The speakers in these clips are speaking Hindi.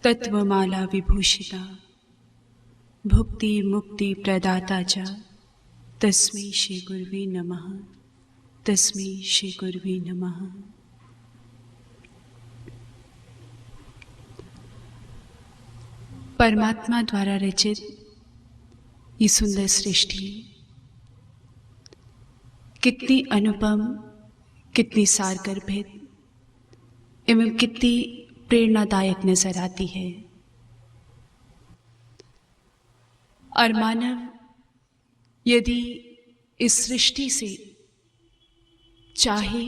तत्वमाला विभूषिता भुक्ति मुक्ति प्रदाता च तस्मै श्री गुरुवे नमः। तस्मै श्री गुरुवे नमः। परमात्मा द्वारा रचित ये सुंदर सृष्टि कितनी अनुपम, कितनी सारगर्भित एवं कितनी प्रेरणादायक नजर आती है। और मानव यदि इस सृष्टि से चाहे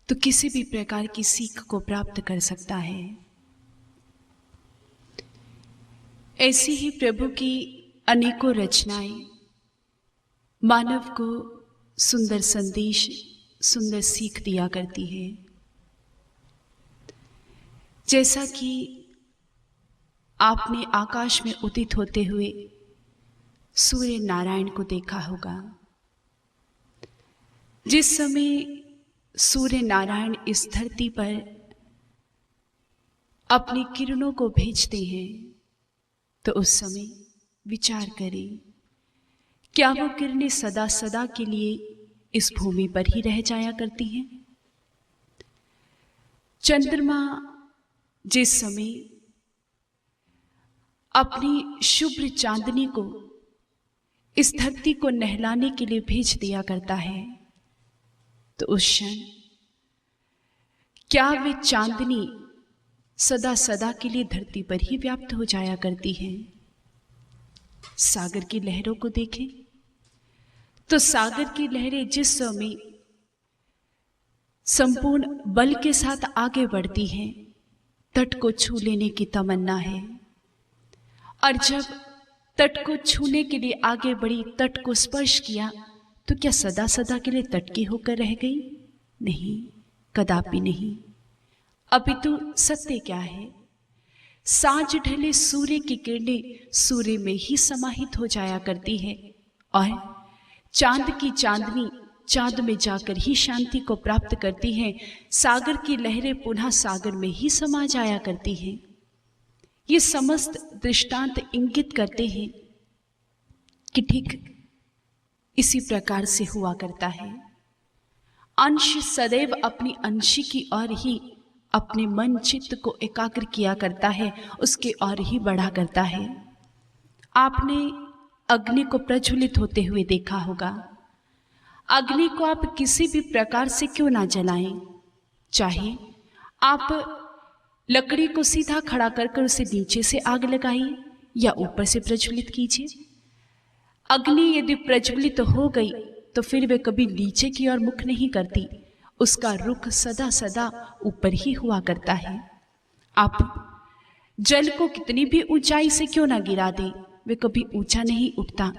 तो किसी भी प्रकार की सीख को प्राप्त कर सकता है। ऐसी ही प्रभु की अनेकों रचनाएं मानव को सुंदर संदेश, सुंदर सीख दिया करती है। जैसा कि आपने आकाश में उदित होते हुए सूर्य नारायण को देखा होगा। जिस समय सूर्य नारायण इस धरती पर अपनी किरणों को भेजते हैं तो उस समय विचार करें, क्या वो किरणें सदा सदा के लिए इस भूमि पर ही रह जाया करती हैं? चंद्रमा जिस समय अपनी शुभ्र चांदनी को इस धरती को नहलाने के लिए भेज दिया करता है तो उस क्षण क्या वे चांदनी सदा सदा के लिए धरती पर ही व्याप्त हो जाया करती है? सागर की लहरों को देखें तो सागर की लहरें जिस समय संपूर्ण बल के साथ आगे बढ़ती हैं, तट को छू लेने की तमन्ना है। और जब तट को छूने के लिए आगे बढ़ी, तट को स्पर्श किया, तो क्या सदा सदा के लिए तट की होकर रह गई? नहीं, कदापि नहीं। अपितु सत्य क्या है? सांझ ढले सूर्य की किरणें सूर्य में ही समाहित हो जाया करती है और चांद की चांदनी चांद में जाकर ही शांति को प्राप्त करती हैं। सागर की लहरें पुनः सागर में ही समा जाया करती हैं। ये समस्त दृष्टांत इंगित करते हैं कि ठीक इसी प्रकार से हुआ करता है। अंश सदैव अपनी अंशी की ओर ही अपने मन चित्त को एकाग्र किया करता है, उसके ओर ही बढ़ा करता है। आपने अग्नि को प्रज्वलित होते हुए देखा होगा। अग्नि को आप किसी भी प्रकार से क्यों ना जलाएं, चाहे आप लकड़ी को सीधा खड़ा कर उसे नीचे से आग लगाइए या ऊपर से प्रज्वलित कीजिए। अग्नि यदि प्रज्वलित हो गई तो फिर वे कभी नीचे की ओर मुख नहीं करती, उसका रुख सदा सदा ऊपर ही हुआ करता है। आप जल को कितनी भी ऊंचाई से क्यों ना गिरा दें, वे कभी ऊंचा नहीं उठता।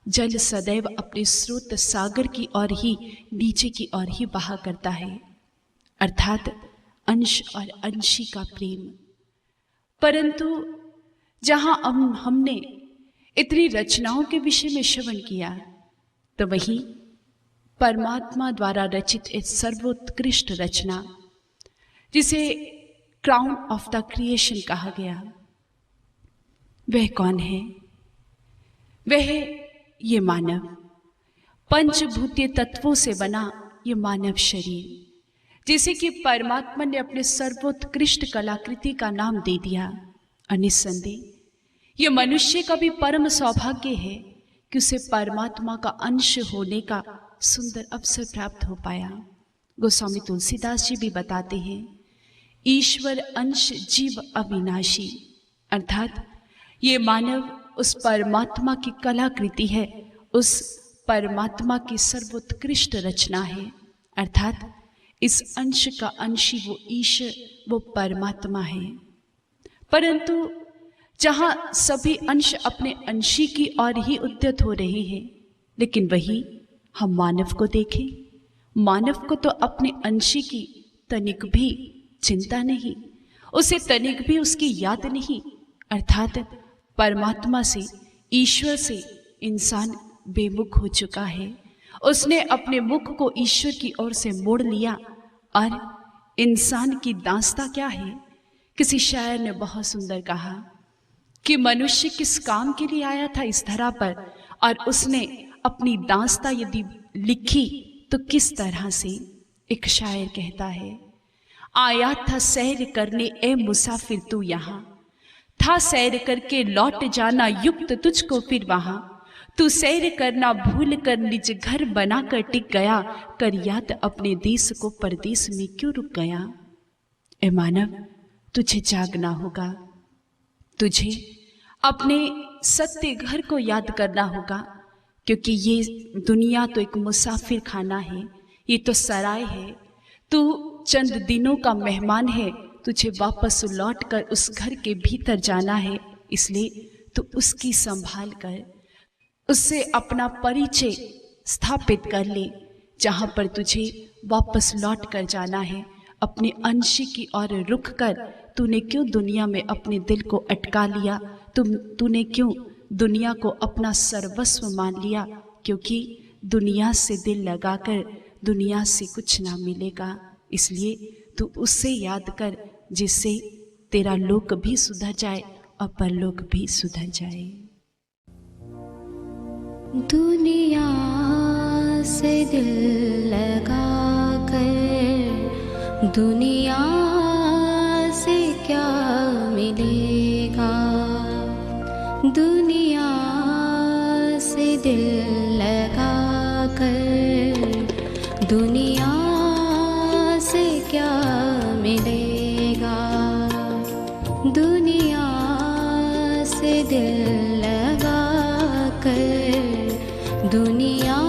जल सदैव अपने स्रोत सागर की ओर ही, नीचे की ओर ही बहा करता है, अर्थात अंश और अंशी का प्रेम। परंतु जहां हमने इतनी रचनाओं के विषय में श्रवण किया, तो वहीं परमात्मा द्वारा रचित एक सर्वोत्कृष्ट रचना, जिसे क्राउन ऑफ द क्रिएशन कहा गया, वह कौन है? वह ये मानव, पंचभूतीय तत्वों से बना ये मानव शरीर, जिसे कि परमात्मा ने अपने सर्वोत्कृष्ट कलाकृति का नाम दे दिया। और निस्संदेह ये मनुष्य का भी परम सौभाग्य है कि उसे परमात्मा का अंश होने का सुंदर अवसर प्राप्त हो पाया। गोस्वामी तुलसीदास जी भी बताते हैं, ईश्वर अंश जीव अविनाशी, अर्थात ये मानव उस परमात्मा की कलाकृति है, उस परमात्मा की सर्वोत्कृष्ट रचना है, अर्थात इस अंश का अंशी वो ईश्वर, वो परमात्मा है। परंतु जहां सभी अंश अपने अंशी की ओर ही उद्यत हो रहे हैं, लेकिन वही हम मानव को देखें, मानव को तो अपने अंशी की तनिक भी चिंता नहीं, उसे तनिक भी उसकी याद नहीं, अर्थात परमात्मा से, ईश्वर से इंसान बेमुख हो चुका है। उसने अपने मुख को ईश्वर की ओर से मोड़ लिया और इंसान की दास्ता क्या है किसी शायर ने बहुत सुंदर कहा कि मनुष्य किस काम के लिए आया था इस धरा पर, और उसने अपनी दास्तां यदि लिखी तो किस तरह से। एक शायर कहता है, आया था सैर करने ए मुसाफिर तू यहाँ, था सैर करके लौट जाना युक्त तुझको फिर वहां। तू सैर करना भूल कर निज घर बना कर टिक गया, कर याद अपने देश को परदेश में क्यों रुक गया। ए मानव, तुझे जागना होगा, तुझे अपने सत्य घर को याद करना होगा, क्योंकि ये दुनिया तो एक मुसाफिर खाना है, ये तो सराय है। तू चंद दिनों का मेहमान है, तुझे वापस लौट कर उस घर के भीतर जाना है। इसलिए तू उसकी संभाल कर, उससे अपना परिचय स्थापित कर ले। जहाँ पर तुझे वापस लौट कर जाना है, अपने अंश की ओर रुख कर तूने क्यों दुनिया में अपने दिल को अटका लिया, तूने क्यों दुनिया को अपना सर्वस्व मान लिया। क्योंकि दुनिया से दिल लगाकर दुनिया से कुछ ना मिलेगा। इसलिए तू उससे याद कर जिससे तेरा लोक भी सुधर जाए और परलोक भी सुधर जाए। दुनिया से दिल लगा कर दुनिया से क्या मिलेगा। दुनिया से दिल लगा कर दुनिया से क्या मिलेगा। दुनिया से दिल लगा कर दुनिया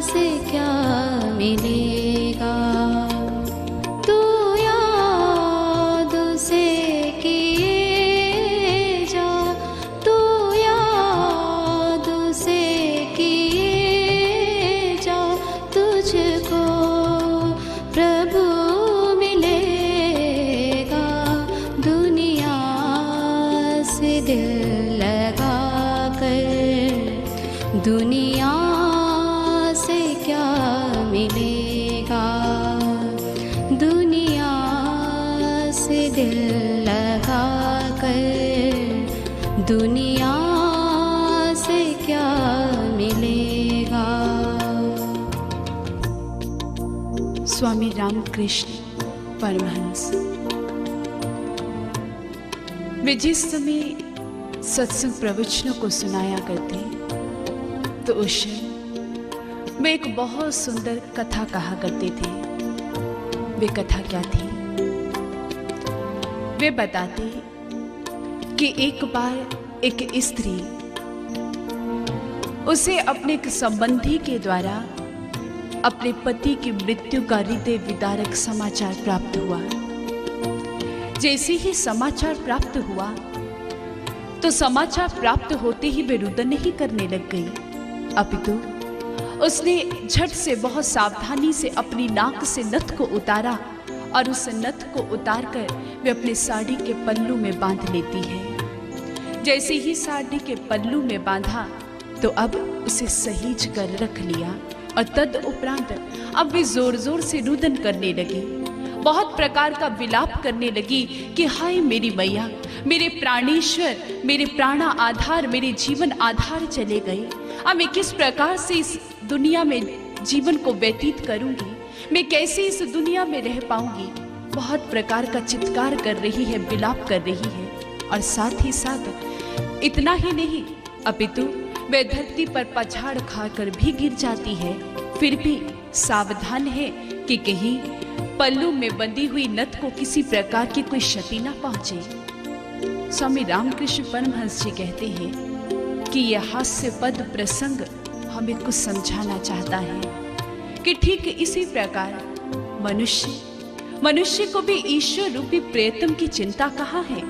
से क्या मिलेगा। तू याद से किए जा, तू याद से किए जा, तुझको प्रभु मिलेगा। दुनिया से दिल लगा कर दुनिया से क्या मिलेगा। दुनिया से दिल लगा कर दुनिया से क्या मिलेगा। स्वामी रामकृष्ण परमहंस। वे जिस समय सत्संग प्रवचनों को सुनाया करते तो उस समय वे एक बहुत सुंदर कथा कहा करते थे। वे कथा क्या थी? वे बताते कि एक बार एक स्त्री, उसे अपने एक संबंधी के द्वारा अपने पति की मृत्यु का हृदय विदारक समाचार प्राप्त हुआ। जैसे ही समाचार प्राप्त हुआ तो समाचार प्राप्त होते ही वे रुदन नहीं करने लग गई, अपितु उसने झट से बहुत सावधानी से अपनी नाक से नथ को उतारा और उस नथ को उतारकर वे अपने साड़ी के पल्लू में बांध लेती है। जैसे ही साड़ी के पल्लू में बांधा तो अब उसे सहीज कर रख लिया और तद उपरांत अब वे जोर जोर से रुदन करने लगी, बहुत प्रकार का विलाप करने लगी कि हाय मेरी मैया, मेरे प्राणेश्वर, मेरे प्राणा आधार, मेरे जीवन आधार चले गए। अब मैं किस प्रकार से इस दुनिया में जीवन को व्यतीत करूंगी, मैं कैसे इस दुनिया में रह पाऊंगी। बहुत प्रकार का चित्कार कर रही है, विलाप कर रही है। और साथ ही साथ इतना ही नहीं, अपितु वह धरती पर पछाड़ खाकर भी गिर जाती है, फिर भी सावधान है कि कहीं पल्लू में बंधी हुई नथ को किसी प्रकार की कोई क्षति न पहुंचे। स्वामी रामकृष्ण परमहंस जी कहते हैं कि यह हास्यपद प्रसंग हमें कुछ समझाना चाहता है कि ठीक इसी प्रकार मनुष्य को भी ईश्वर रूपी प्रेतम की चिंता कहाँ है।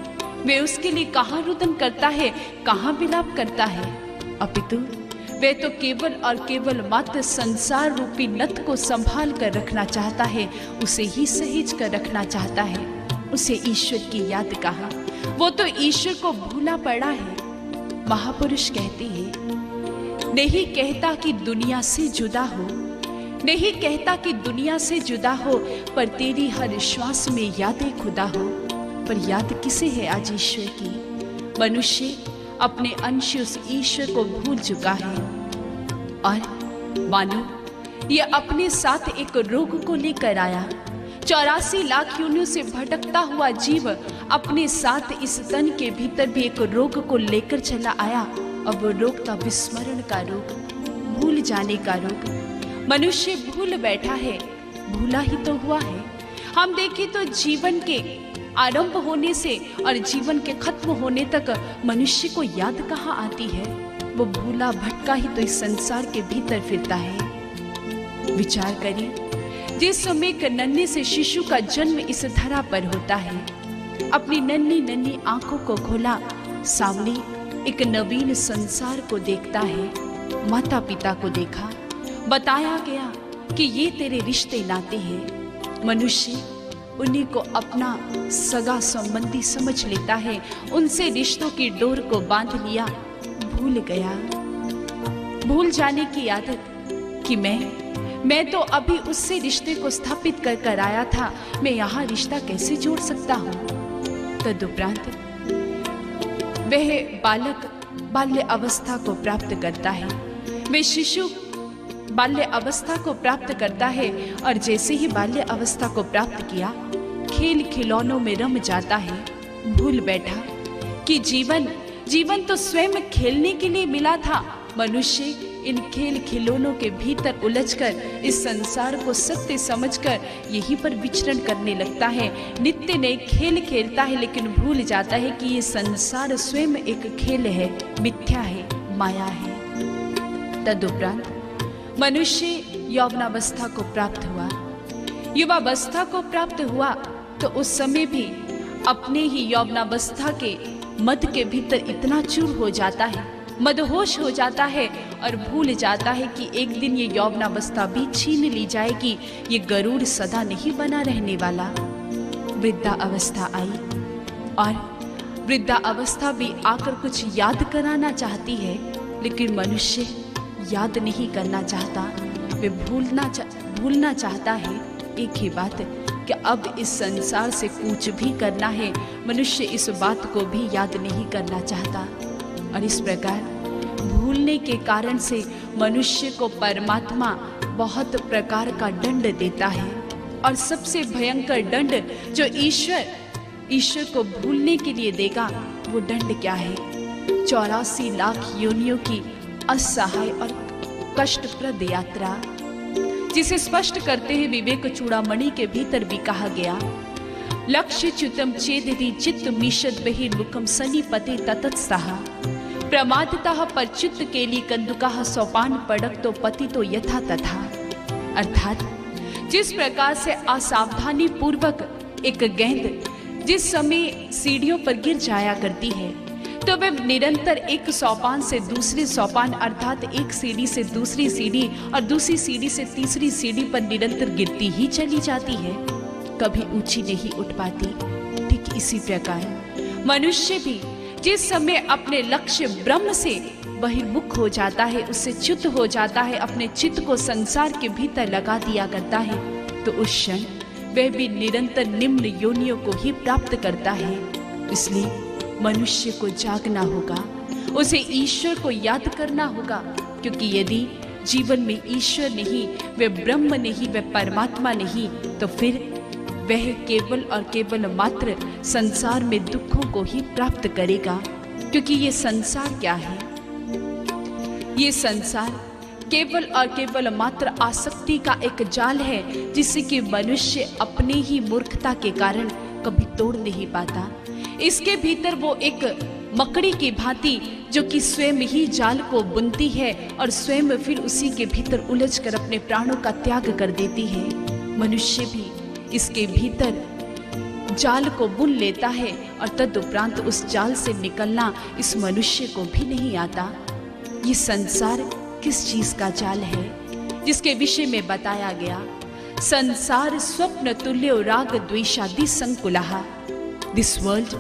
वे उसके लिए कहाँ रुदन करता है, कहाँ विलाप करता है, अपितु वे तो केवल और केवल मात्र संसार रूपी नथ को संभाल कर रखना चाहता है, उसे ही सहेज कर रखना चाहता है। उसे ईश्वर की याद कहाँ, वो तो ईश्वर को भूला पड़ा है। महापुरुष कहते हैं, नहीं कहता कि दुनिया से जुदा हो, नहीं कहता कि दुनिया से जुदा हो, पर तेरी हर श्वास में यादें खुदा हो। पर याद किसे है आज ईश्वर की? मनुष्य अपने अंश उस ईश्वर को भूल चुका है और मानो ये अपने साथ एक रोग को लेकर आया। 84 लाख योनियों से भटकता हुआ जीव अपने साथ इस तन के भीतर भी एक रोग को लेकर चला आया। अब वो रोग था विस्मरण का रोग, भूल जाने का रोग। मनुष्य भूल बैठा है, भूला ही तो हुआ है। हम देखें तो जीवन के आरंभ होने से और जीवन के खत्म होने तक मनुष्य को याद कहाँ आती है? वो भूला भटका ही तो इस संसार के भीतर फिरता है। विचार करिए, जिस समय एक नन्हे से शिशु का जन्म इस धरा पर होता है, अपनी नन्ही नन्ही आंखों को खोला, सामने एक नवीन संसार को देखता है। माता पिता को देखा, बताया गया कि ये तेरे रिश्ते नाते हैं। मनुष्य उन्हीं को अपना सगा संबंधी समझ लेता है, उनसे रिश्तों की डोर को बांध लिया, भूल गया। भूल जाने की आदत कि मैं तो अभी उससे रिश्ते को स्थापित कर आया था, मैं यहाँ रिश्ता कैसे जोड़ सकता हूँ? तदुपरांत वह बालक बाल्य अवस्था को प्राप्त करता है, वह शिशु बाल्य अवस्था को प्राप्त करता है और जैसे ही बाल्य अवस्था को प्राप्त किया, खेल खिलौनों में रम जाता है। भूल बैठा कि जीवन तो स्वयं खेलने के लिए मिला था। मनुष्य इन खेल खिलौनों के भीतर उलझकर इस संसार को सत्य समझकर यहीं पर विचरण करने लगता है। नित्य नए खेल खेलता है, लेकिन भूल जाता है कि ये संसार स्वयं एक खेल है, मिथ्या है, माया है। तदुपरांत मनुष्य यौवनावस्था को प्राप्त हुआ। युवावस्था को प्राप्त हुआ तो उस समय भी अपने ही यौवनावस्था के मद के भीतर इतना चूर हो जाता है, मदहोश हो जाता है और भूल जाता है कि एक दिन ये यौवनावस्था भी छीन ली जाएगी। ये गरुड़ सदा नहीं बना रहने वाला। वृद्धा अवस्था आई और वृद्धा अवस्था भी आकर कुछ याद कराना चाहती है, लेकिन मनुष्य याद नहीं करना चाहता, वे भूलना चाहता है एक ही बात कि अब इस संसार से कूच भी करना है। मनुष्य इस बात को भी याद नहीं करना चाहता और इस प्रकार भूलने के कारण से मनुष्य को परमात्मा बहुत प्रकार का दंड देता है। और सबसे भयंकर दंड जो ईश्वर को भूलने के लिए देगा, वो दंड क्या है? 84 लाख योनियों की असहाय और कष्टप्रद यात्रा, जिसे स्पष्ट करते हैं विवेक चूड़ामणि के भीतर भी कहा गया, लक्ष्य च्युतम चेदति चित्त मीशद बहिर्मुखम सन्निपते ततत्सह प्रमादतः पर चित्त केली कंदुकाः सोपान पड़क तो पति तो यथा तथा। अर्थात जिस प्रकार से असावधानी पूर्वक एक गेंद जिस समय सीढ़ियों पर गिर जाया करती है, तो वह निरंतर एक सोपान से दूसरे सोपान अर्थात एक सीढ़ी से दूसरी सीढ़ी और दूसरी सीढ़ी से तीसरी सीढ़ी पर निरंतर गिरती ही चली जाती है, कभी ऊंची नहीं उठ पाती। ठीक इसी प्रकार मनुष्य भी जिस समय अपने लक्ष्य ब्रह्म से बहिर्मुख हो जाता है, उससे च्युत हो जाता है, अपने चित्त को संसार के भीतर लगा दिया करता है, तो उस क्षण वह भी निरंतर निम्न योनियों को ही प्राप्त करता है। इसलिए मनुष्य को जागना होगा, उसे ईश्वर को याद करना होगा, क्योंकि यदि जीवन में ईश्वर नहीं, वह ब्रह्म नहीं, वह परमात्मा नहीं, तो फिर वह केवल और केवल मात्र संसार में दुखों को ही प्राप्त करेगा। क्योंकि ये संसार क्या है? ये संसार केवल और केवल मात्र आसक्ति का एक जाल है, जिससे कि मनुष्य अपने ही मूर्खता के कारण कभी तोड़ नहीं पाता। इसके भीतर वो एक मकड़ी की भांति जो कि स्वयं ही जाल को बुनती है और स्वयं फिर उसी के भीतर उलझकर अपने प्राणों का त्याग कर देती है। मनुष्य भी इसके भीतर जाल को बुन लेता है और तदुपरांत उस जाल से निकलना इस मनुष्य को भी नहीं आता। ये संसार किस चीज का जाल है? जिसके विषय में बताया गया, संसार स्वप्न तुल्यो राग द्वेषादि संकुलः। This world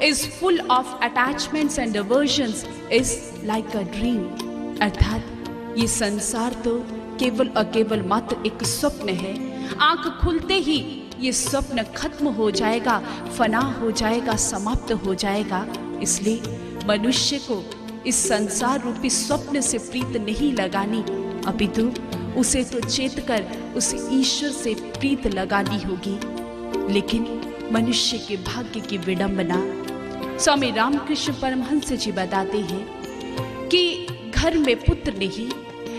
is full of attachments and aversions, is like a dream. अर्थात ये संसार तो केवल और केवल मात्र एक स्वप्न है। आंख खुलते ही ये स्वप्न खत्म हो जाएगा, फना हो जाएगा, समाप्त हो जाएगा। इसलिए मनुष्य को इस संसार रूपी स्वप्न से प्रीत नहीं लगानी, अपितु उसे तो चेत कर उस ईश्वर से प्रीत लगानी होगी। लेकिन मनुष्य के भाग्य की विडंबना स्वामी रामकृष्ण परमहंस जी बताते हैं कि घर में पुत्र नहीं,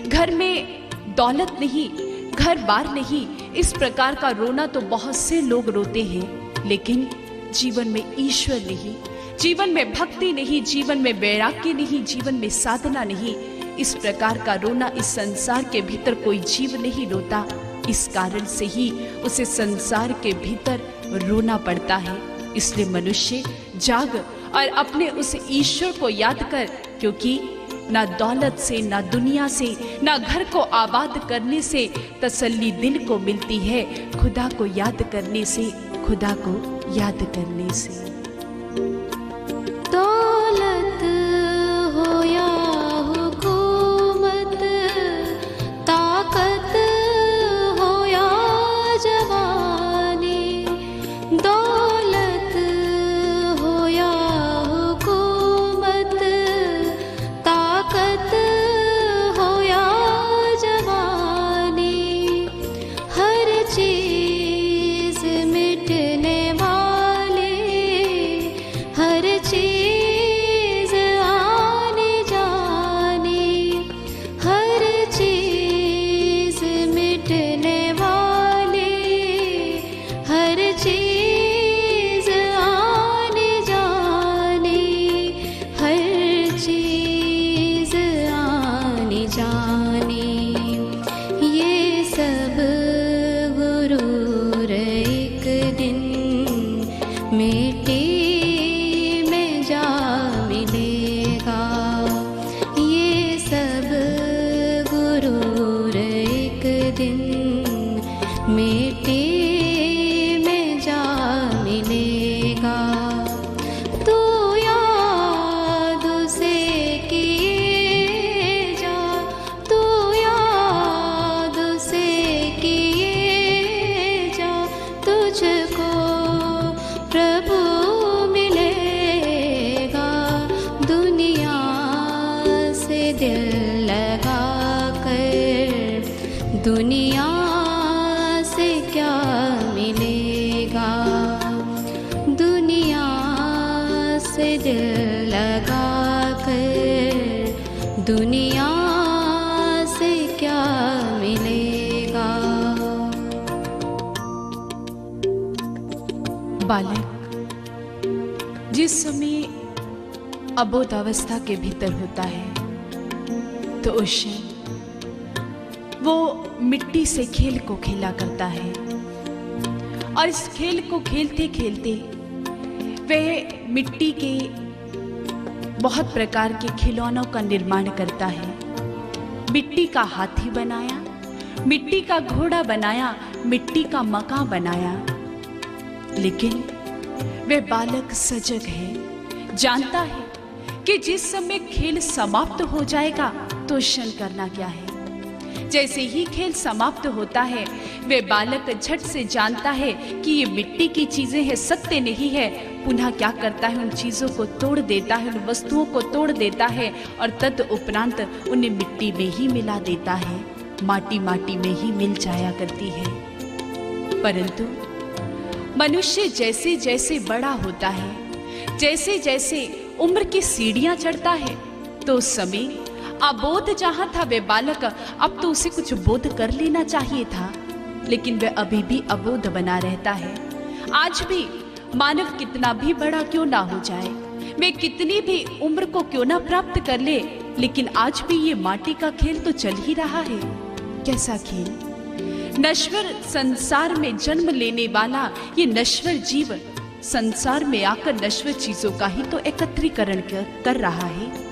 घर में दौलत नहीं, घर बार नहीं, इस प्रकार का रोना तो बहुत से लोग रोते हैं, लेकिन जीवन में ईश्वर नहीं, जीवन में भक्ति नहीं, जीवन में वैराग्य नहीं, जीवन में साधना नहीं, इस प्रकार का रोना इस संसार के भीतर कोई जीव नहीं रोता। इस कारण से ही उसे संसार के भीतर रोना पड़ता है। इसलिए मनुष्य जाग और अपने उस ईश्वर को याद कर, क्योंकि ना दौलत से, ना दुनिया से, ना घर को आबाद करने से तसल्ली दिल को मिलती है, खुदा को याद करने से, खुदा को याद करने से। दौलत हो या हुकूमत, ताकत हो या जवानी, दौलत हो या हुकूमत, ताकत हो या जवानी, हर चीज मिटने वाली, हर चीज आने जानी, हर चीज मिटने वाली, हर चीज आने जानी, हर चीज आने जानी, ये सब गुरूर एक दिन मिट्टी में जा मिलेगा, ये सब गुरूर एक दिन मिट्टी में जा मिलेगा। तू याद उसे किए जा, तू याद उसे किए जा, तुझको प्रभु मिलेगा। दुनिया से दिल लगा कर, दुनिया से क्या मिलेगा, दुनिया से दिल लगा कर, दुनिया से क्या मिलेगा। बालक जिस समय अबोध अवस्था के भीतर होता है, तो उस क्षण वो मिट्टी से खेल को खेला करता है, और इस खेल को खेलते खेलते वह मिट्टी के बहुत प्रकार के खिलौनों का निर्माण करता है। मिट्टी का हाथी बनाया, मिट्टी का घोड़ा बनाया, मिट्टी का मकान बनाया। लेकिन वह बालक सजग है, जानता है कि जिस समय खेल समाप्त हो जाएगा तो क्षण करना क्या है। जैसे ही खेल समाप्त होता है, वह बालक झट से जानता है कि ये मिट्टी की चीजें हैं, सत्य नहीं है। पुनः क्या करता है, उन चीजों को तोड़ देता है, उन वस्तुओं को तोड़ देता है, और तदुपरांत उन्हें मिट्टी में ही मिला देता है। माटी माटी में ही मिल जाया करती है। परंतु मनुष्य जैसे जैसे बड़ा होता है, जैसे जैसे उम्र की सीढ़ियां चढ़ता है, तो उस समय अबोध जहां था वह बालक, अब तो उसे कुछ बोध कर लेना चाहिए था, लेकिन वह अभी भी अबोध बना रहता है। आज भी मानव कितना भी बड़ा क्यों ना हो जाए, वे कितनी भी उम्र को क्यों ना प्राप्त कर ले, लेकिन आज भी ये माटी का खेल तो चल ही रहा है। कैसा खेल? नश्वर संसार में जन्म लेने वाला ये नश्वर जीव संसार में आकर नश्वर चीजों का ही तो एकत्रीकरण कर रहा है।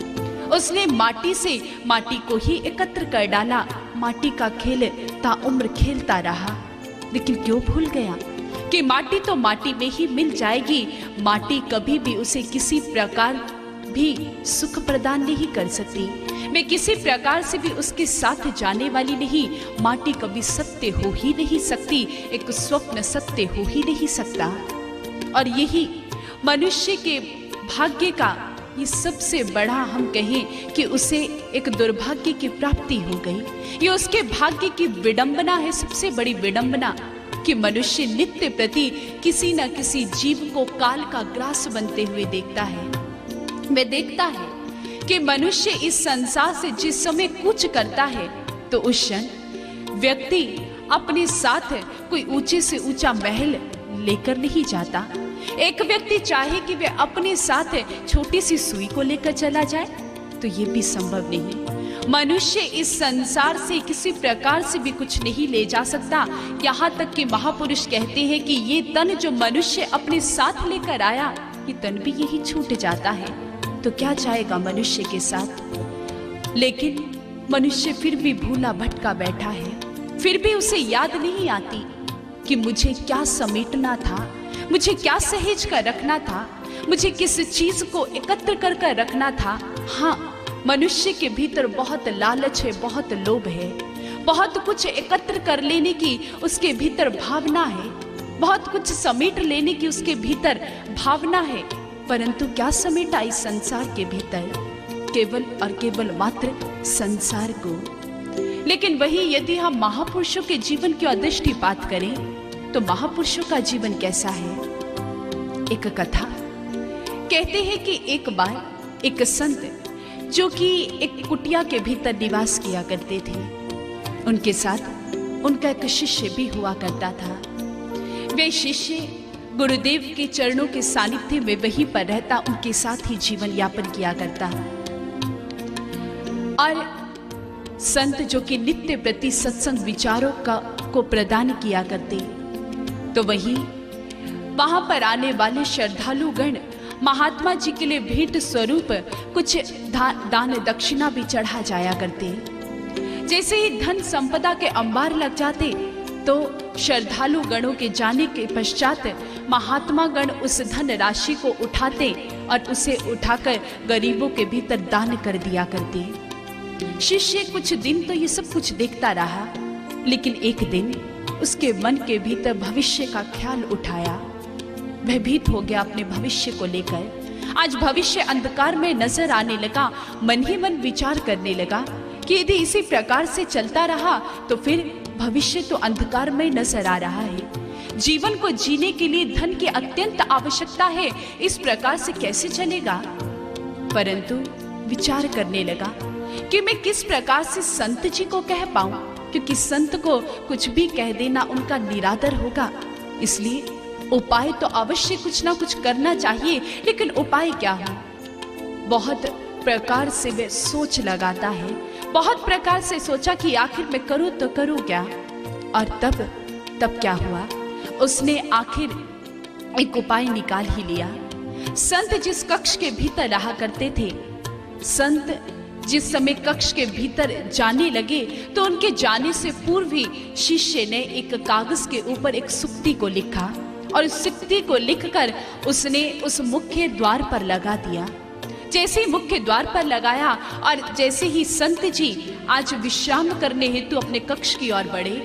उसने माटी से माटी को ही एकत्र कर डाला, माटी का खेल ताउम्र खेलता रहा। लेकिन क्यों भूल गया कि माटी तो माटी में ही मिल जाएगी, माटी कभी भी उसे किसी प्रकार भी सुख प्रदान नहीं कर सकती। मैं किसी प्रकार से भी उसके साथ जाने वाली नहीं। माटी कभी सत्य हो ही नहीं सकती, एक स्वप्न सत्य हो ही नहीं सकता। और यही मनुष्य के भाग्य का ये सबसे बड़ा, हम कहें कि उसे एक दुर्भाग्य की प्राप्ति हो गई। ये उसके भाग्य की विडंबना है, सबसे बड़ी विडंबना, कि मनुष्य नित्य प्रति किसी न किसी जीव को काल का ग्रास बनते हुए देखता है। वह देखता है कि मनुष्य इस संसार से जिस समय कूच करता है तो उस क्षण व्यक्ति अपने साथ कोई ऊंचे से ऊंचा महल लेकर नहीं जाता। एक व्यक्ति चाहे कि वह अपने साथ छोटी सी सुई को लेकर चला जाए तो ये भी संभव नहीं। मनुष्य इस संसार से किसी प्रकार से भी कुछ नहीं ले जा सकता। यहाँ तक कि महापुरुष कहते हैं कि ये तन जो मनुष्य अपने साथ लेकर आया, ये तन भी यही छूट जाता है, तो क्या जाएगा मनुष्य के साथ। लेकिन मनुष्य फिर भी भूला भटका बैठा है, फिर भी उसे याद नहीं आती कि मुझे क्या समेटना था, मुझे क्या सहेज कर रखना था, मुझे किस चीज को एकत्र कर कर रखना था। हाँ, मनुष्य के भीतर बहुत लालच है, बहुत लोभ है, बहुत कुछ एकत्र कर लेने की उसके भीतर भावना है, बहुत कुछ समेट लेने की उसके भीतर भावना है। परंतु क्या समेटा इस संसार के भीतर? केवल और केवल मात्र संसार को। लेकिन वही यदि हम महापुरुषों के जीवन की दृष्टिपात करें तो महापुरुषों का जीवन कैसा है? एक कथा कहते हैं कि एक बार एक संत जो कि एक कुटिया के भीतर निवास किया करते थे, उनके साथ उनका एक शिष्य भी हुआ करता था। वे शिष्य गुरुदेव के चरणों के सानिध्य में वहीं पर रहता, उनके साथ ही जीवन यापन किया करता। और संत जो कि नित्य प्रति सत्संग विचारों को प्रदान किया करते, तो वहीं वहां पर आने वाले श्रद्धालु गण महात्मा जी के लिए भेंट स्वरूप कुछ दान दक्षिणा भी चढ़ा जाया करते। जैसे ही धन संपदा के अंबार लग जाते तो श्रद्धालु गणों के जाने के पश्चात महात्मा गण उस धन राशि को उठाते और उसे उठाकर गरीबों के भीतर दान कर दिया करते। शिष्य कुछ दिन तो ये सब कुछ देखता रहा, लेकिन एक दिन उसके मन के भीतर भविष्य का ख्याल उठाया। भयभीत हो गया अपने भविष्य को लेकर। आज भविष्य अंधकार में नजर आने लगा। मन ही मन विचार करने लगा कि यदि इसी प्रकार से चलता रहा तो फिर भविष्य तो अंधकार में नजर आ रहा है। जीवन को जीने के लिए धन की अत्यंत आवश्यकता है, इस प्रकार से कैसे चलेगा? परंतु विचार करने लगा कि मैं किस प्रकार से संत जी को कह पाऊं, क्योंकि संत को कुछ भी कह देना उनका निरादर होगा। इसलिए उपाय तो अवश्य कुछ ना कुछ करना चाहिए, लेकिन उपाय क्या हो? बहुत प्रकार से वे सोच लगाता है, बहुत प्रकार से सोचा कि आखिर मैं करूं तो करूं क्या। और तब क्या हुआ? उसने आखिर एक उपाय निकाल ही लिया। संत जिस कक्ष के भीतर रहा करते थे, संत जिस समय कक्ष के भीतर जाने लगे तो उनके जाने से पूर्व ही शिष्य ने एक कागज के ऊपर एक सुक्ति को लिखा और उस सुक्ति को लिखकर उसने उस मुख्य द्वार पर लगा दिया। जैसे ही मुख्य द्वार पर लगाया और जैसे ही संत जी आज विश्राम करने हेतु अपने कक्ष की ओर बढ़े,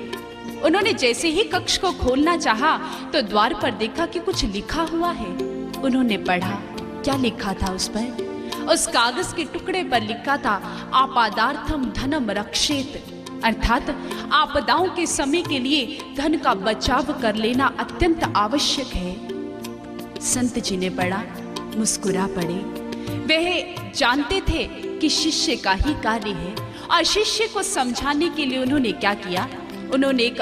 उन्होंने जैसे ही कक्ष को खोलना चाहा तो द्वार पर देखा कि कुछ लिखा हुआ है। उन्होंने पढ़ा, क्या लिखा था उस पर? उस कागज के टुकड़े पर लिखा था, आपादार्थम धनम रक्षेत, अर्थात आपदाओं के समय के लिए धन का बचाव कर लेना अत्यंत आवश्यक है। संत जी ने पढ़ा, मुस्कुरा पड़े। वह जानते थे कि शिष्य का ही कार्य है और शिष्य को समझाने के लिए उन्होंने क्या किया? उन्होंने एक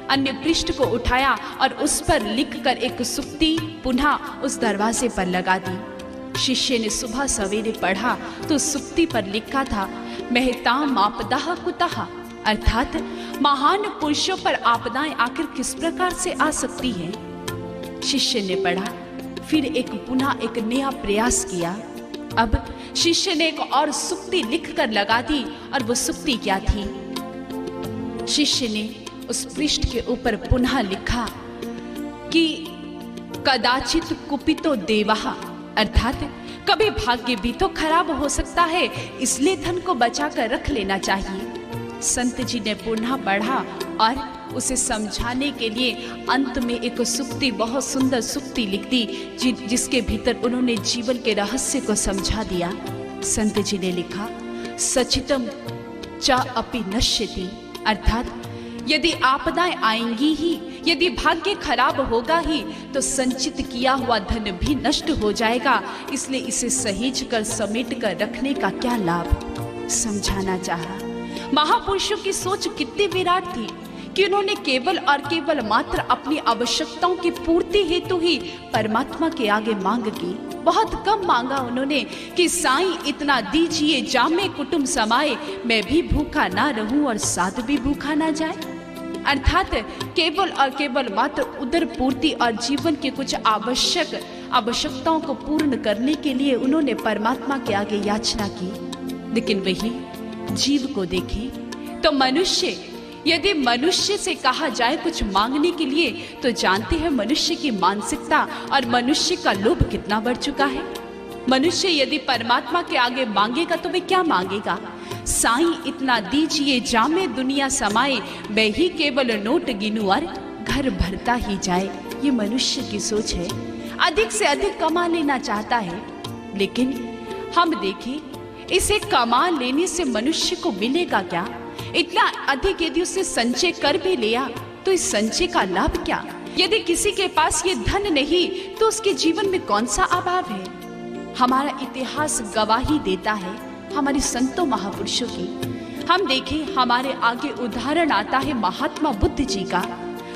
अन्य पृष्ठ को उठाया और उस पर लिखकर एक सुक्ति पुनः उस दरवाजे पर लगा दी। शिष्य ने सुबह सवेरे पढ़ा तो सुक्ति पर लिखा था, महताम आपदाह कुतः, अर्थात महान पुरुषों पर आपदाएं आखिर किस प्रकार से आ सकती हैं। शिष्य ने पढ़ा, फिर पुनः एक नया प्रयास किया। अब शिष्य ने एक और सुक्ति लिखकर लगा दी और वो सुक्ति क्या थी? शिष्य ने उस पृष्ठ के ऊपर पुनः लिखा कि कदाचित कुपितो देवः, अर्थात कभी भाग्य भी तो खराब हो सकता है, इसलिए धन को बचा कर रख लेना चाहिए। संत जी ने पुनः पढ़ा और उसे समझाने के लिए अंत में एक सुक्ति, बहुत सुंदर सुक्ति लिख दी, जिसके भीतर उन्होंने जीवन के रहस्य को समझा दिया। संत जी ने लिखा, सचितम च अपि नश्यति, अर्थात यदि आपदाएं आएंगी ही, यदि भाग्य खराब होगा ही, तो संचित किया हुआ धन भी नष्ट हो जाएगा। इसलिए इसे सहेज कर समेट कर रखने का क्या लाभ, समझाना चाहा। महापुरुषों की सोच कितनी विराट थी कि उन्होंने केवल और केवल मात्र अपनी आवश्यकताओं की पूर्ति हेतु ही परमात्मा के आगे मांग की। बहुत कम मांगा उन्होंने कि साईं इतना दीजिए जामे कुटुंब समाए, मैं भी भूखा ना रहूं और साध भी भूखा ना जाए। अर्थात केवल और केवल मात्र उदर पूर्ति और जीवन के कुछ आवश्यकताओं को पूर्ण करने के लिए उन्होंने परमात्मा के आगे याचना की। लेकिन वही जीव को देखें तो मनुष्य, यदि मनुष्य से कहा जाए कुछ मांगने के लिए, तो जानते हैं मनुष्य की मानसिकता और मनुष्य का लोभ कितना बढ़ चुका है। मनुष्य यदि परमात्मा के आगे मांगेगा तो वे क्या मांगेगा, साईं इतना दीजिए जामे दुनिया समाए, मैं ही केवल नोट गिनूं और घर भरता ही जाए। ये मनुष्य की सोच है, अधिक से अधिक कमा लेना चाहता है। लेकिन हम देखें, इसे कमा लेने से मनुष्य को मिलेगा क्या? इतना अधिक यदि उसने संचय कर भी लिया तो इस संचय का लाभ क्या? यदि किसी के पास ये धन नहीं तो उसके जीवन में कौन सा अभाव है? हमारा इतिहास गवाही देता है, हमारे संतों महापुरुषों की। हम देखें, हमारे आगे उदाहरण आता है महात्मा बुद्ध जी का।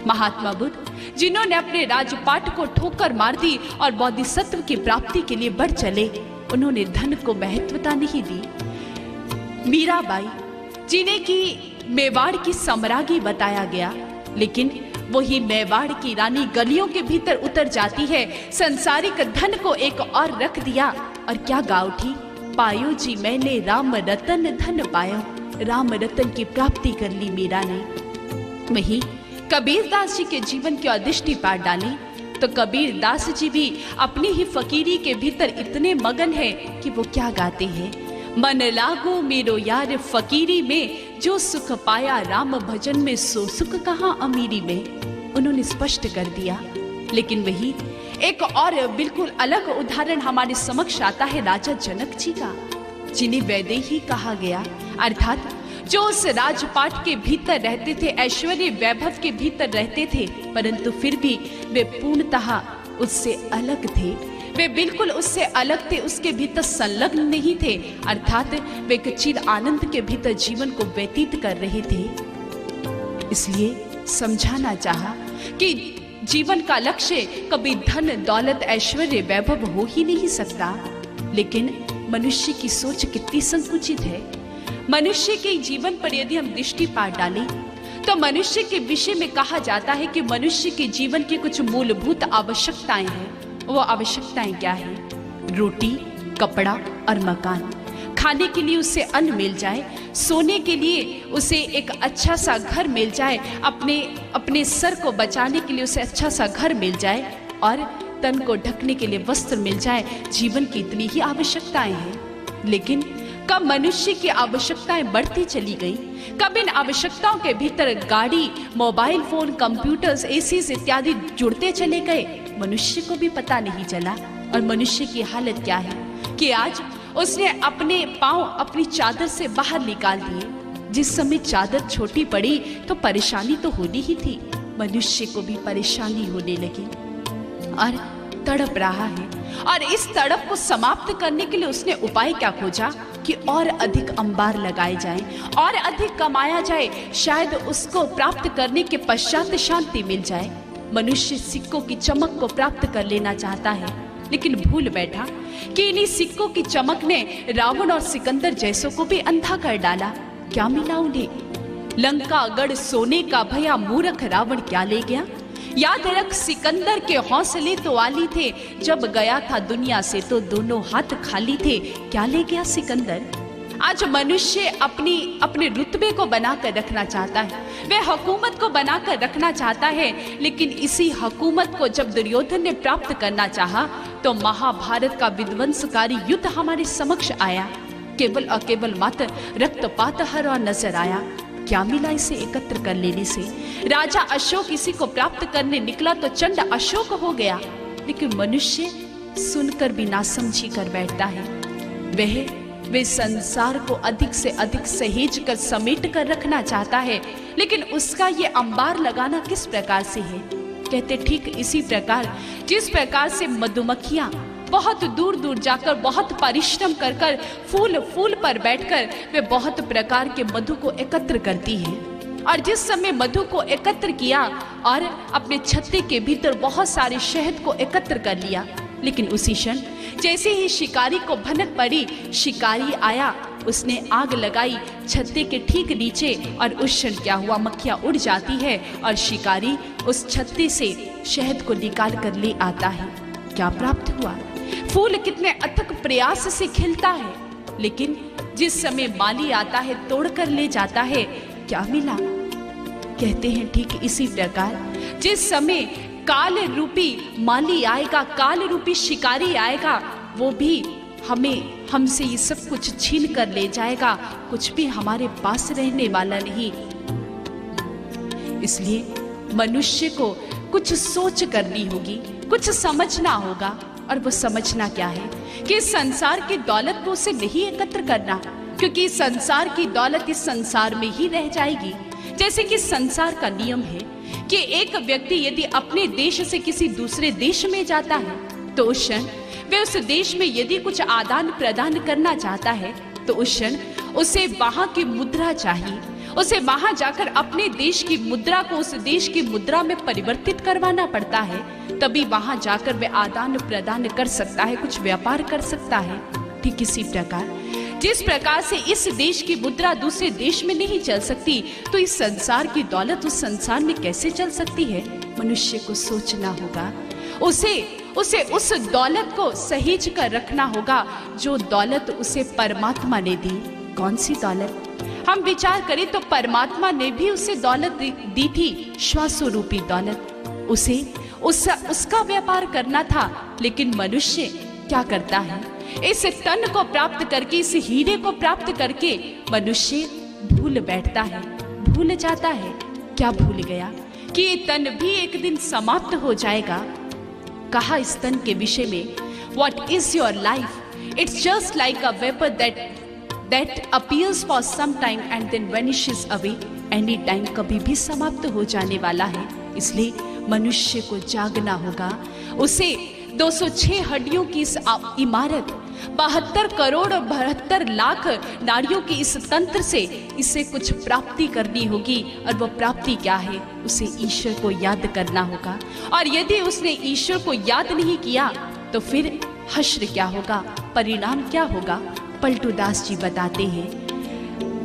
महात्मा बुद्ध जिन्होंने अपने राजपाट को ठोकर मार दी और बोधिसत्व की प्राप्ति के लिए बढ़ चले, उन्होंने धन को महत्वता नहीं दी। मीराबाई जिन्हें की मेवाड़ की सम्राज्ञी बताया गया, लेकिन वही मेवाड़ की रानी गलियों के भीतर उतर जाती है, संसारिक धन को एक और रख दिया और क्या गा उठी, पायो जी मैंने राम रतन धन पायो, राम रतन की प्राप्ति कर ली मीरा ने। वही कबीरदास जी के जीवन की दृष्टि पार डाली तो कबीरदास जी भी अपनी ही फकीरी के भीतर इतने मगन है कि वो क्या गाते हैं, मन लागो मेरो यार फकीरी में, जो सुख पाया राम भजन में, सो सुख कहाँ अमीरी में। उन्होंने स्पष्ट कर दिया। लेकिन वही एक और बिल्कुल अलग उदाहरण हमारे समक्ष आता है राजा जनक जी का, जिन्हें वैदेही कहा गया, अर्थात जो उस राजपाट के भीतर रहते थे, ऐश्वर्य वैभव के भीतर रहते थे, परंतु फिर भी वे पूर्णतः उससे अलग थे। वे बिल्कुल उससे अलग थे, उसके भीतर संलग्न नहीं थे, अर्थात वे एक चिर आनंद के भीतर जीवन को व्यतीत कर रहे थे। इसलिए समझाना चाहा कि जीवन का लक्ष्य कभी धन दौलत ऐश्वर्य वैभव हो ही नहीं सकता। लेकिन मनुष्य की सोच कितनी संकुचित है। मनुष्य के जीवन पर यदि हम दृष्टि पार डालें तो मनुष्य के विषय में कहा जाता है कि मनुष्य के जीवन की कुछ मूलभूत आवश्यकताएं हैं। वो आवश्यकताएं क्या है? रोटी, कपड़ा और मकान। खाने के लिए उसे अन्न मिल जाए, सोने के लिए उसे एक अच्छा सा घर मिल जाए, अपने सर को बचाने के लिए उसे अच्छा सा घर मिल जाए और तन को ढकने के लिए वस्त्र मिल जाए। जीवन की इतनी ही आवश्यकताएं हैं। लेकिन कब मनुष्य की आवश्यकताएं बढ़ती चली गई, कब इन आवश्यकताओं के भीतर गाड़ी, मोबाइल फोन, कंप्यूटर्स, एसीज इत्यादि जुड़ते चले गए, मनुष्य को भी पता नहीं चला। और मनुष्य की हालत क्या है कि आज उसने अपने पांव अपनी चादर से बाहर निकाल दिए। जिस समय चादर छोटी पड़ी तो परेशानी तो होनी ही थी, मनुष्य को भी परेशानी होने लगी और तड़प रहा है। और इस तड़प को समाप्त करने के लिए उसने उपाय क्या खोजा कि और अधिक अंबार लगाए जाएं, और अधिक कमाया जाए, शायद उसको प्राप्त करने के पश्चात शांति मिल जाए। मनुष्य सिक्कों की चमक को प्राप्त कर लेना चाहता है, लेकिन भूल बैठा कि इन्हीं सिक्कों की चमक ने रावण और सिकंदर जैसों को भी अंधा कर डाला। क्या मिला उन्हें? लंका गढ़ सोने का भया, मूर्ख रावण क्या ले गया? याद रख, सिकंदर के हौसले तो आली थे, जब गया था दुनिया से तो दोनों हाथ खाली थे। क्या ले गया सिकंदर? आज मनुष्य अपने रुतबे को बनाकर रखना चाहता है, वह हुकूमत को बनाकर रखना चाहता है। लेकिन इसी हुकूमत को जब दुर्योधन ने प्राप्त करना चाहा तो महाभारत का विध्वंसकारी युद्ध हमारे समक्ष आया। केवल और केवल मात्र रक्तपात हर और नजर आया। क्या मिला इसे एकत्र कर लेने से? राजा अशोक इसी को प्राप्त करने निकला तो चंड अशोक हो गया। लेकिन मनुष्य सुनकर भी नासमझी कर बैठता है। वे संसार को अधिक से अधिक सहेज कर समेट कर रखना चाहता है, लेकिन उसका ये अंबार लगाना किस प्रकार से है? कहते ठीक इसी प्रकार जिस प्रकार से मधुमक्खियां बहुत दूर दूर जाकर बहुत परिश्रम कर कर फूल पर बैठकर वे बहुत प्रकार के मधु को एकत्र करती है। और जिस समय मधु को एकत्र किया और अपने छत्ते के भीतर बहुत सारे शहद को एकत्र कर लिया, लेकिन उसी क्षण जैसे ही शिकारी को भनक पड़ी, शिकारी आया, उसने आग लगाई छत्ते के ठीक नीचे और उस क्षण क्या हुआ? मक्खियां उड़ जाती है और शिकारी उस छत्ते से शहद को निकाल कर ले आता है। क्या प्राप्त हुआ? फूल कितने अथक प्रयास से खिलता है, लेकिन जिस समय माली आता है तोड़ कर ले जाता है, क्या मिला? कहते हैं ठीक इसी प्रकार जिस समय काल रूपी माली आएगा, काल रूपी शिकारी आएगा, वो भी हमसे ये सब कुछ छीन कर ले जाएगा। कुछ भी हमारे पास रहने वाला नहीं। इसलिए मनुष्य को कुछ सोच करनी होगी, कुछ समझना होगा। और वो समझना क्या है कि संसार की दौलत को उसे नहीं एकत्र करना, क्योंकि संसार की दौलत इस संसार में ही रह जाएगी। जैसे कि संसार का नियम है कि एक व्यक्ति यदि अपने देश से किसी दूसरे देश में जाता है तो उस क्षण वे उस देश में यदि कुछ आदान प्रदान करना चाहता है तो उस क्षण उसे वहां की मुद्रा चाहिए। उसे वहां जाकर अपने देश की मुद्रा को उस देश की मुद्रा में परिवर्तित करवाना पड़ता है, तभी वहां जाकर वे आदान प्रदान कर सकता है, कुछ व्यापार कर सकता है। ठीक इसी प्रकार जिस प्रकार से इस देश की मुद्रा दूसरे देश में नहीं चल सकती, तो इस संसार की दौलत उस संसार में कैसे चल सकती है? मनुष्य को सोचना होगा। उसे उस दौलत को सहेज कर रखना होगा जो दौलत उसे परमात्मा ने दी। कौन सी दौलत? हम विचार करें तो परमात्मा ने भी उसे दौलत दी थी, श्वासो रूपी दौलत। उसका व्यापार करना था, लेकिन मनुष्य क्या करता है? इस तन को प्राप्त करके, इस हीरे को प्राप्त करके मनुष्य भूल बैठता है, भूल जाता है। क्या भूल गया? कि ये तन भी एक दिन समाप्त हो जाएगा। कहा इस तन के विषय में, What is your life? It's just like a vapor that appears for some time and then vanishes away. Any time कभी भी समाप्त हो जाने वाला है। इसलिए मनुष्य को जागना होगा। उसे 206 हड्डियों की इस इमारत, 72 करोड़ और 72 लाख नारियों की इस तंत्र से इसे कुछ प्राप्ति करनी होगी। और वो प्राप्ति क्या है? उसे ईश्वर को याद करना होगा। और यदि उसने ईश्वर को याद नहीं किया तो फिर हश्र क्या होगा? परिणाम क्या होगा? पलटू दास जी बताते हैं,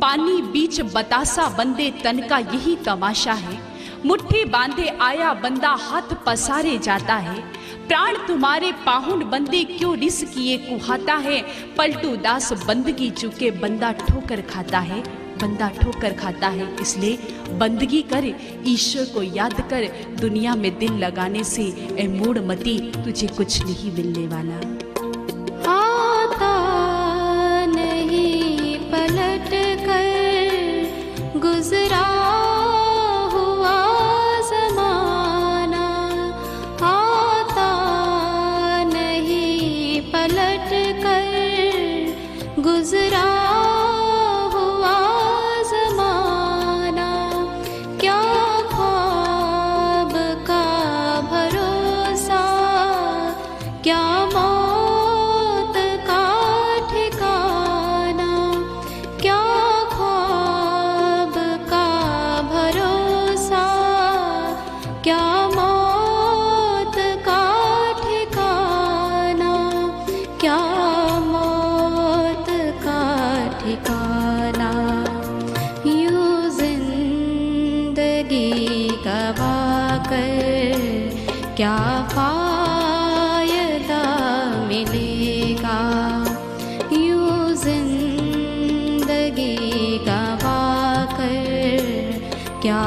पानी बीच बतासा बंदे तन का यही तमाशा है। मुट्ठी बांधे आया बंदा हाथ पसारे जाता है। प्राण तुम्हारे पाहुन बंदे क्यों रिस किए कुहाता है। पलटू दास बंदगी चुके बंदा ठोकर खाता है, बंदा ठोकर खाता है। इसलिए बंदगी कर, ईश्वर को याद कर। दुनिया में दिल लगाने से ए मूढ़मती तुझे कुछ नहीं मिलने वाला। आता नहीं पलट कर गुजरा हुआ ज़माना। आता नहीं पलट कर गुजरा हुआ ज़माना। क्या ख्वाब का भरोसा, क्या मौत का ठिकाना। क्या ख्वाब का भरोसा, क्या मौत का ठिकाना। क्या मौत का ठिकाना। यूं जिंदगी गवा कर क्या फायदा मिलेगा। यूं जिंदगी गवा कर क्या